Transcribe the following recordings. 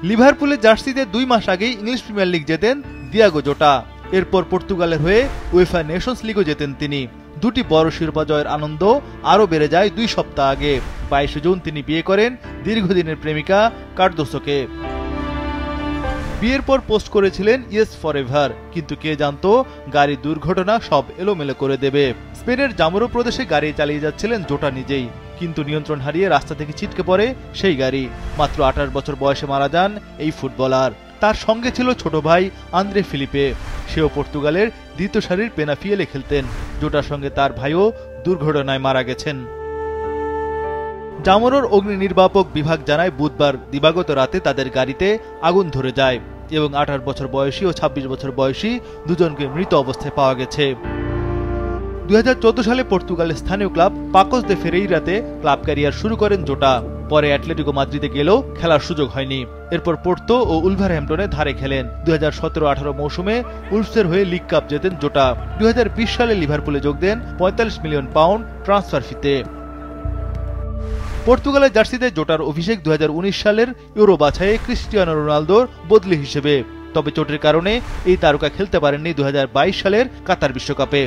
লিভারপুলের জার্সিতে 2 মাস আগেই ইংলিশ প্রিমিয়ার লিগ জেতেন দিয়াগো জোটা। এরপর পর্তুগালের হয়ে উয়েফা নেশনস লিগও জেতেন তিনি। দুটি বড় শিরোপা জয়ের আনন্দ আরও বেড়ে যায় 2 সপ্তাহ আগে। 22 জুন তিনি বিয়ে করেন দীর্ঘদিনের প্রেমিকা কার্দোসোকে। বিয়ের পর পোস্ট করেছিলেন ইয়েস ফরএভার, কিন্তু কে জানতো গাড়ি দুর্ঘটনা সব এলোমেলো করে দেবে। স্পেনের জামোরো প্রদেশে গাড়ি চালিয়ে যাচ্ছিলেন জোটা নিজেই, কিন্তু নিয়ন্ত্রণ হারিয়ে রাস্তা থেকে ছিটকে পড়ে সেই গাড়ি। মাত্র 28 বছর বয়সে মারা যান এই ফুটবলার। তার সঙ্গে ছিল ছোট ভাই আন্দ্রে ফিলিপে, সেও পর্তুগালের দ্বিতীয় সারির পেনাফিয়েলে খেলতেন। জোটার সঙ্গে তার ভাইও দুর্ঘটনায় মারা গেছেন। জামোরোর অগ্নি নির্বাপক বিভাগ জানায় বুধবার দিবাগত রাতে তাদের গাড়িতে আগুন ধরে যায় এবং 18 বছর বয়সী ও 26 বছর বয়সী দুজনকে মৃত অবস্থায় পাওয়া গেছে। 2014 সালে পর্তুগালের স্থানীয় ক্লাব পাকোস দে ফেরেইরাতে ক্লাব ক্যারিয়ার শুরু করেন জোটা। পরে অ্যাটলেটিকো মাদ্রিদে গেলেও খেলার সুযোগ হয়নি। এরপর পোর্তো ও উলভারহ্যাম্পটনে ধারে খেলেন। 2017-18 মৌসুমে উলভসের হয়ে লিগ কাপ জেতেন জোটা। 2020 সালে লিভারপুলে যোগ দেন 45 মিলিয়ন পাউন্ড ট্রান্সফার ফিতে। পর্তুগালের জার্সিতে জোটার অভিষেক 2019 সালের ইউরো বাছাইয়ে ক্রিস্টিয়ানো রোনালদোর বদলি হিসেবে। তবে চোটের কারণে এই তারকা খেলতে পারেননি 2022 সালের কাতার বিশ্বকাপে।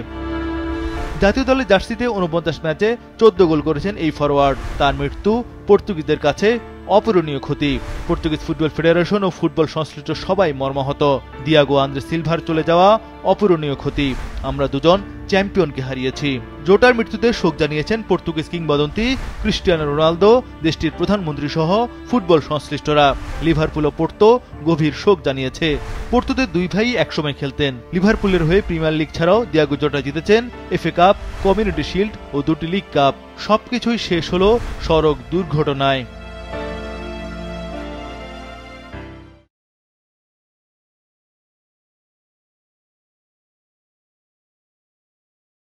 জাতীয় দলের জার্সিতে 49 ম্যাচে 14 গোল করেছেন এই ফরোয়ার্ড। তার মৃত্যু পর্তুগিজদের কাছে অপূরণীয় ক্ষতি। পর্তুগিজ ফুটবল ফেডারেশন ও ফুটবল সংশ্লিষ্ট সবাই মর্মাহত। দিয়াগো আন্দ্রে সিলভার চলে যাওয়া অপূরণীয় ক্ষতি। আমরা দুজন চ্যাম্পিয়নকে হারিয়েছি। জোটার মৃত্যুতে শোক জানিয়েছেন পর্তুগিজ কিংবদন্তি ক্রিস্টিয়ানো রোনালদো, দেশটির প্রধানমন্ত্রী সহ ফুটবল সংশ্লিষ্টরা। লিভারপুল ও পোর্তো গভীর শোক জানিয়েছে। পোর্তোতে 2 ভাই একসময় খেলতেন। লিভারপুলের হয়ে প্রিমিয়ার লিগ ছাড়াও দিয়াগো জোটা জিতেছেন এফএ কাপ, কমিউনিটি শিল্ড ও 2টি লিগ কাপ। সবকিছুই শেষ হলো সড়ক দুর্ঘটনায়।